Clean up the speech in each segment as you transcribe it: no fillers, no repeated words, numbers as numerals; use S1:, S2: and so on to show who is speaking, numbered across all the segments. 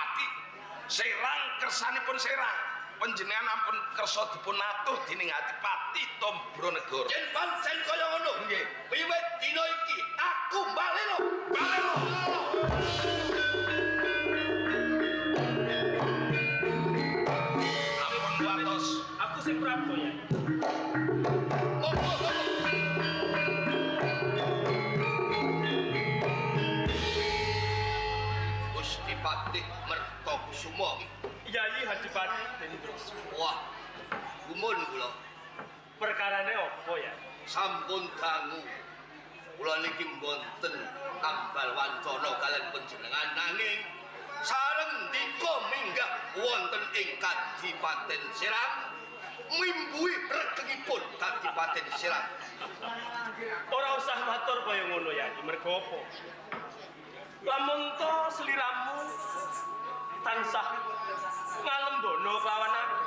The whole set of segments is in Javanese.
S1: Adipati Serang kersanipun Serang panjenengan ampun kersa dipun atuh dening Adipati Tombronegoro.
S2: Yen pancen kaya ngono
S1: nggih
S2: wiwit dina iki aku balelo
S1: ampun watos
S3: aku sing Prabu ya.
S2: Gusti Patih Mertokusuma
S3: Yayi Hadipati Dendros.
S2: wah gumun kula
S3: Perkarane apa ya?
S2: sampun dangu kula niki mboten tambal wancana kalian panjenengan nanging sareng dika minggah wonten ing Kadipaten Serang mimbui regengipun Kadipaten Serang.
S3: Ora usah matur kaya ngono ya, mergo apa? Lamun to sliramu tansah ngalembono kelawan aku.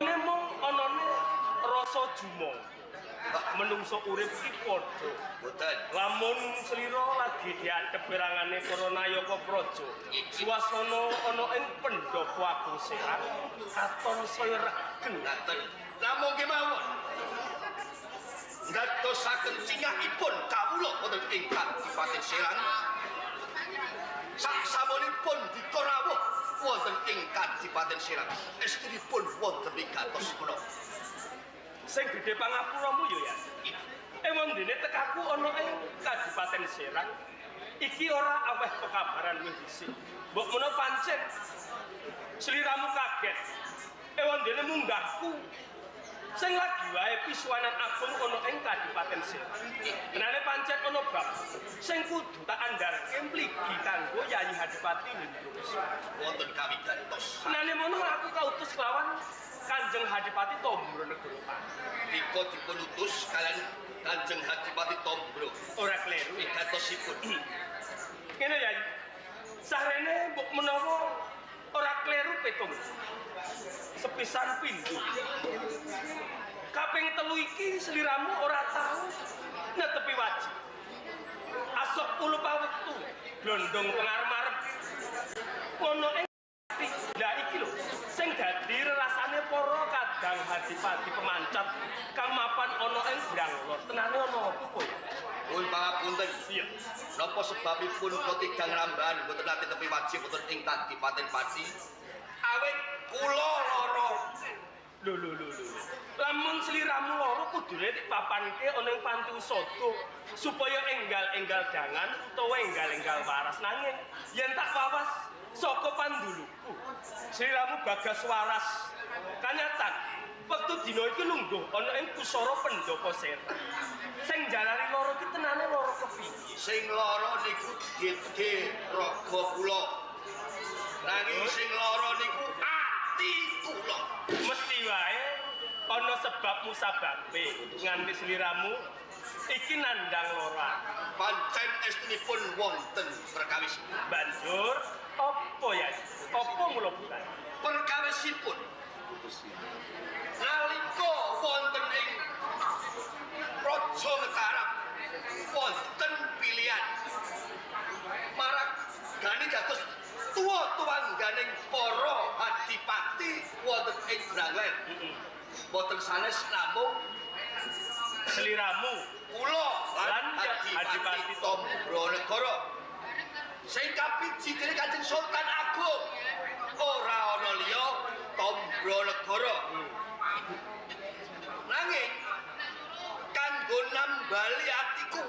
S3: Nemung anane rasa jumo. Menungso urip iki padha.
S2: Boten
S3: Lamun slira lagi diadhep wirangane para nayaka praja. Suasana ana ing pendopo Agung Serang katon saya regeng.
S2: ngaten namung kemawon ndadosaken cingakipun kawula wonten ing Kadipaten Serang saksamunipun dikorawuh wonten ing Kadipaten Serang estripun wonten ing gantos menawa
S3: Sing gedhe pangapuramu yo ya. Emang dene tekaku ana ing Kadipaten Serang iki ora aweh pekabaran wis dhisik. Mbok menawa pancen sliramu kaget. Ewan dene munggahku sing lagi wae pisuanan agung ana ing Kadipaten Serang. Kenane pancen ana bab sing kudu tak andharke mligi kanggo Yayi Hadipati Hendros.
S2: wonten kawigantos
S3: Kenane mono aku kautus kelawan Kanjeng Hadipati Tombronegoro.
S2: dika dipun utus kalian Kanjeng Hadipati Tombro
S3: Ora kleru.
S2: wigantosipun
S3: Ngene ya. Sarene mbok menawa ora kleru petung. Sepisan pindho. Kaping telu iki sliramu ora tau netepi wajib. Asok ulu pawektu, glondong pengarep-arep. Ono ing ati. Lah iki lho, sing dadi rasane para kadang Hadipati pemancat kang mapan ana ing Branglor. Tenane ana apa kowe?
S2: Nuwun pangapunten.
S3: Iya.
S2: Napa sebabipun kula tigang rambahan mboten nate tepi wajib wonten ing Kadipaten Pati? Awit kula lara.
S3: Lho. Lamun sliramu loro kudune dipapanke ana ing panti usada supaya enggal-enggal dangan utawa enggal-enggal waras nanging yen tak wawas saka panduluku. Sliramu Bagas waras. Kanyatan wektu dina iki lungguh ana ing pusara pendopo Serang. Sing jalari loro iki tenane loro kepiye?
S2: Sing lara niku gedhe raga kula. Nanging sing lara niku ati kula.
S3: Mesti wae ana sebab musababe nganti sliramu iki nandang lora.
S2: Pancen estunipun wonten perkawis.
S3: Banjur apa ya? Apa mula bukan?
S2: Perkawisipun nalika wonten ing Raja Mataram wonten pilihan marak gani dados tuwa-tuwangganing para Hadipati wonten ing Brangler. Boten sanes namung
S3: Sliramu
S2: kula lan
S3: Lan
S2: Hadipati Tombronegoro sing kapiji dening Kanjeng Sultan Agung ora ana liya Tombronegoro. Nanging kanggo nambali atiku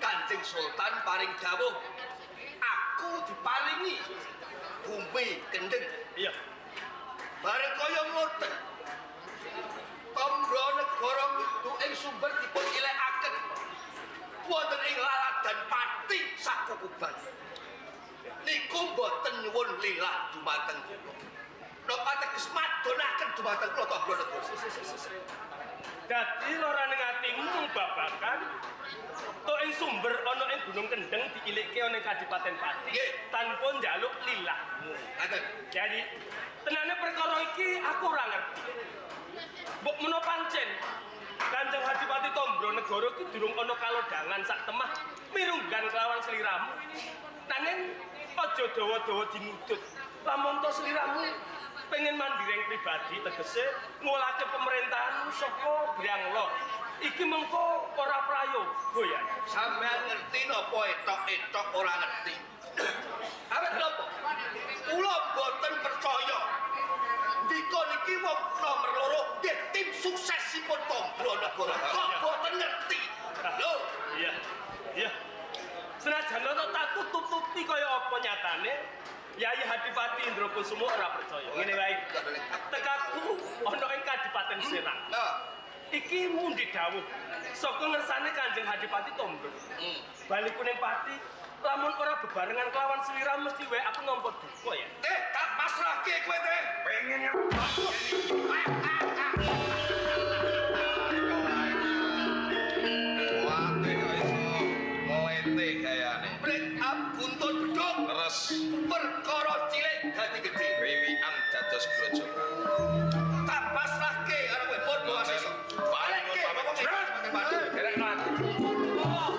S2: Kanjeng Sultan paring dawuh aku diparingi bumi kendeng.
S3: iya.
S2: Bareng kaya ngoten Tombronegoro itu ing sumber dipun ilekaken wonten ing laladan Pati Sakukuban. Niku mboten nyuwun lilah dumateng kula. Napa teges madonaken dumateng kula Tombronegoro.
S3: Dadi lora ning atimu babakan to ing sumber ana ing Gunung Kendeng diilikke ana ing Kadipaten Pati
S2: Nggih.
S3: tanpa njaluk lilahmu.
S2: Ngaten.
S3: Jadi tenane perkara iki aku ora ngerti. Mbok menawa pancen Kanjeng Hadipati Tombronegoro iki durung ana kalodhangan sak temah mirunggan kelawan sliramu. Nanging aja dawa-dawa dinudut. Lamun to sliramu pengen mandiri pribadi tegese ngolake pemerintahan saka Briang Lor. Iki mengko ora prayoga ya.
S2: Sampeyan ngerti napa etok-etok ora ngerti. Awet napa? Kula boten percaya. Dikon iki wong nomor loro nggih tim suksesipun Tombro Negara. Kok boten ngerti. Lho,
S3: Iya. Iya. Senajan ana tak tutup-tutupi kaya apa nyatane, Yai Hadipati Indrakusuma ora percaya. Ngene wae. Tekaku ana ing Kadipaten Serang.
S2: nah,
S3: Iki mundi dawuh saka ngersane Kanjeng Hadipati Tombro. Baliku ning pati, lamun ora bebarengan kelawan slira mesti wae aku nampa duka ya.
S2: tak pasrahke kowe teh.
S1: Pengen ya. Wate kok iso melete gayane.
S2: Brek buntut bedhog.
S1: Leres
S2: Perkara cilik dadi gedhe.
S1: wiwian dados grojogan.
S2: Tak pasrahke karo kowe padha asisa. Balekke ngomong
S1: Derek lan.
S2: Oh.